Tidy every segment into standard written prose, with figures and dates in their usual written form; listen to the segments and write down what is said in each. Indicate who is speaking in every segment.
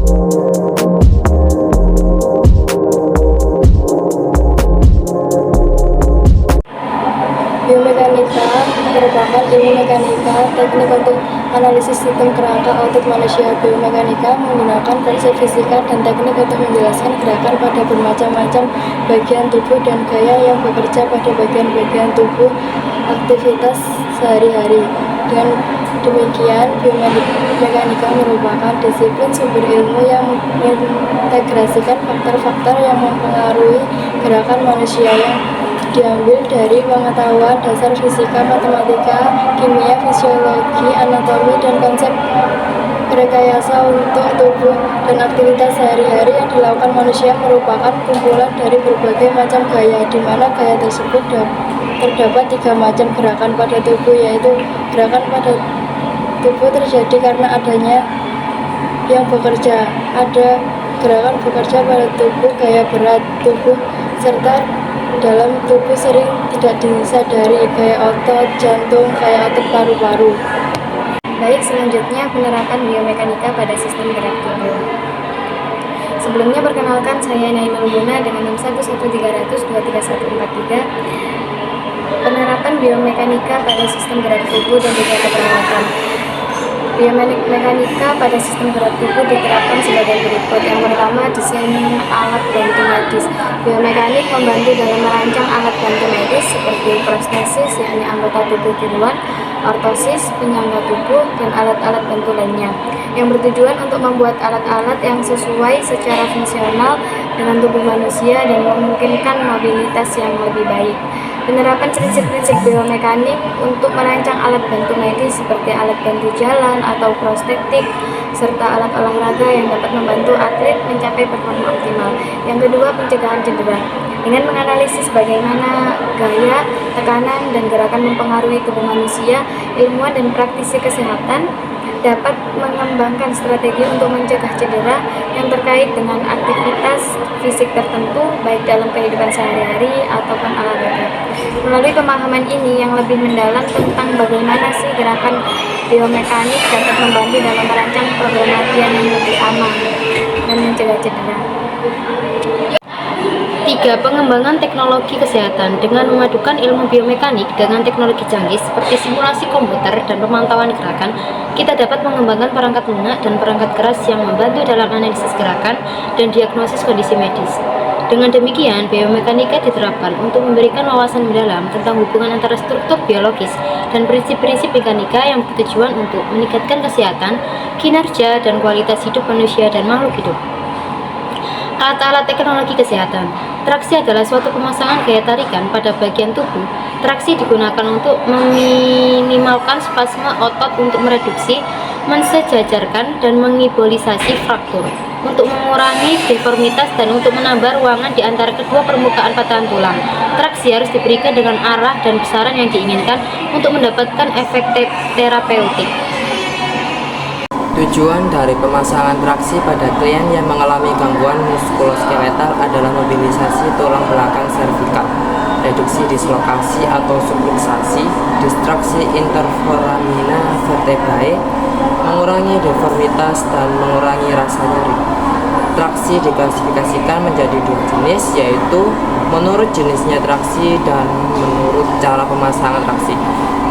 Speaker 1: Biomekanika merupakan ilmu mekanika, teknik untuk analisis sistem kerangka otot manusia. Biomekanika menggunakan konsep fisika dan teknik untuk menjelaskan gerakan pada bermacam-macam bagian tubuh dan gaya yang bekerja pada bagian-bagian tubuh aktivitas sehari-hari. Dengan demikian, biomekanika merupakan disiplin sumber ilmu yang mengintegrasikan faktor-faktor yang mempengaruhi gerakan manusia yang diambil dari pengetahuan dasar fisika, matematika, kimia, fisiologi, anatomi, dan konsep rekayasa untuk tubuh dan aktivitas sehari-hari yang dilakukan manusia merupakan kumpulan dari berbagai macam gaya, di mana gaya tersebut terdapat 3 macam gerakan pada tubuh, yaitu gerakan pada tubuh terjadi karena adanya yang bekerja, ada gerakan bekerja pada tubuh, gaya berat tubuh, serta dalam tubuh sering tidak disadari, kayak otot jantung, kayak otot paru-paru.
Speaker 2: Baik, selanjutnya penerapan biomekanika pada sistem gerak tubuh. Sebelumnya perkenalkan, saya Nainul Buna dengan NIM 11300-23143. Penerapan biomekanika pada sistem gerak tubuh dan juga keperawatan. Biomekanika pada sistem gerak tubuh diterapkan sebagai berikut. Yang pertama, desain alat bantu medis. Biomekanik membantu dalam merancang alat bantu medis seperti prostesis, yakni anggota tubuh tiruan, ortosis, penyangga tubuh, dan alat-alat bantu lainnya, yang bertujuan untuk membuat alat-alat yang sesuai secara fungsional dengan tubuh manusia dan memungkinkan mobilitas yang lebih baik. Penerapan prinsip-prinsip biomekanik untuk merancang alat bantu medis seperti alat bantu jalan atau prostetik, serta alat olahraga yang dapat membantu atlet mencapai performa optimal. Yang kedua, pencegahan cedera. Dengan menganalisis bagaimana gaya, tekanan, dan gerakan mempengaruhi tubuh manusia, ilmuwan dan praktisi kesehatan dapat mengembangkan strategi untuk mencegah cedera yang terkait dengan aktivitas fisik tertentu, baik dalam kehidupan sehari-hari ataupun olahraga. Melalui pemahaman ini yang lebih mendalam tentang bagaimana sih gerakan biomekanik dapat membantu dalam merancang program latihan yang lebih aman dan mencegah cedera.
Speaker 3: 3. Pengembangan teknologi kesehatan. Dengan memadukan ilmu biomekanik dengan teknologi canggih seperti simulasi komputer dan pemantauan gerakan, kita dapat mengembangkan perangkat lunak dan perangkat keras yang membantu dalam analisis gerakan dan diagnosis kondisi medis. Dengan demikian, biomekanika diterapkan untuk memberikan wawasan mendalam tentang hubungan antara struktur biologis dan prinsip-prinsip mekanika yang bertujuan untuk meningkatkan kesehatan, kinerja, dan kualitas hidup manusia dan makhluk hidup. Alat-alat teknologi kesehatan. Traksi adalah suatu pemasangan gaya tarikan pada bagian tubuh. Traksi digunakan untuk meminimalkan spasme otot, untuk mereduksi, mensejajarkan, dan mengibolisasi fraktur, untuk mengurangi deformitas, dan untuk menambah ruangan di antara kedua permukaan patahan tulang. Traksi harus diberikan dengan arah dan besaran yang diinginkan untuk mendapatkan efek terapeutik.
Speaker 4: Tujuan dari pemasangan traksi pada klien yang mengalami gangguan muskuloskeletal adalah mobilisasi tulang belakang servikal, reduksi dislokasi atau subluxasi, distraksi interforamina vertebrae, mengurangi deformitas, dan mengurangi rasa nyeri. Traksi diklasifikasikan menjadi 2 jenis, yaitu menurut jenisnya traksi dan menurut cara pemasangan traksi.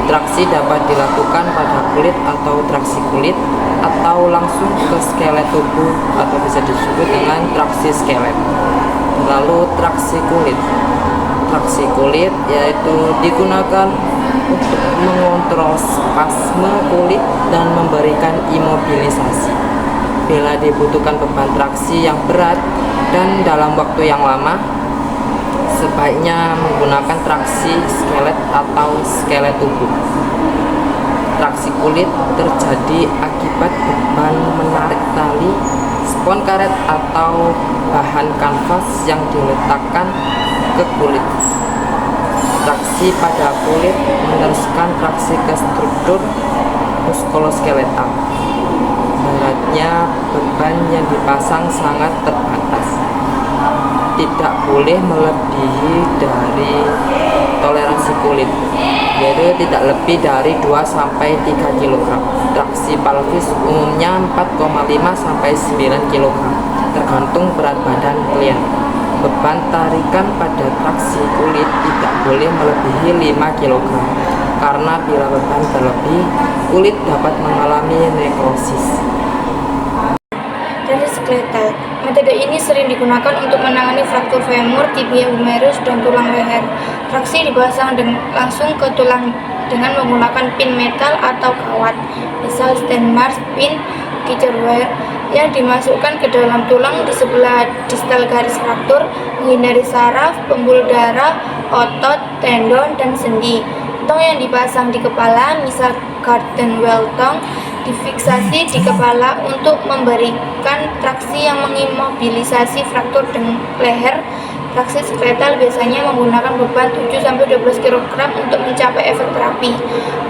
Speaker 4: Traksi dapat dilakukan pada kulit atau traksi kulit, atau langsung ke skelet tubuh, atau bisa disebut dengan traksi skelet. Lalu traksi kulit. Traksi kulit yaitu digunakan untuk mengontrol spasme kulit dan memberikan imobilisasi. Bila dibutuhkan beban traksi yang berat dan dalam waktu yang lama, sebaiknya menggunakan traksi skelet atau skelet tubuh. Traksi kulit terjadi akibat beban menarik tali, spon karet, atau bahan kanvas yang diletakkan ke kulit. Traksi pada kulit meneruskan traksi ke struktur muskuloskeletal. Beratnya beban yang dipasang sangat terbatas. tidak boleh melebihi dari toleransi kulit, yaitu tidak lebih dari 2-3 kg. Traksi pelvis umumnya 4,5-9 kg, tergantung berat badan klien. Beban tarikan pada traksi kulit tidak boleh melebihi 5 kg, karena bila beban berlebih, kulit dapat mengalami nekrosis.
Speaker 2: Traksi skeletal. Metode ini sering digunakan untuk menangani fraktur femur, tibia humerus, dan tulang leher. Traksi dipasang langsung ke tulang dengan menggunakan pin metal atau kawat, misal Stenmark pin Kitcherware, yang dimasukkan ke dalam tulang di sebelah distal garis fraktur, menghindari saraf, pembuluh darah, otot, tendon, dan sendi. Tong yang dipasang di kepala, misal Garden-Well tong, difiksasi di kepala untuk memberikan traksi yang mengimobilisasi fraktur leher. Traksi skeletal biasanya menggunakan beban 7-12 kg untuk mencapai efek terapi.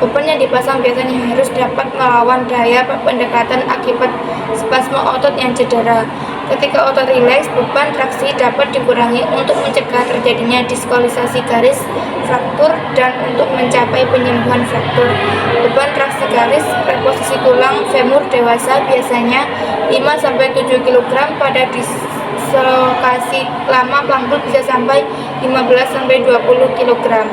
Speaker 2: Beban yang dipasang biasanya harus dapat melawan daya pendekatan akibat spasme otot yang cedera. Ketika otot rileks, beban traksi dapat dikurangi untuk mencegah terjadinya diskolorisasi garis fraktur dan untuk mencapai penyembuhan fraktur. Beban traksi garis reposisi tulang femur dewasa biasanya 5-7 kg, pada dislokasi lama panggul bisa sampai 15-20 kg.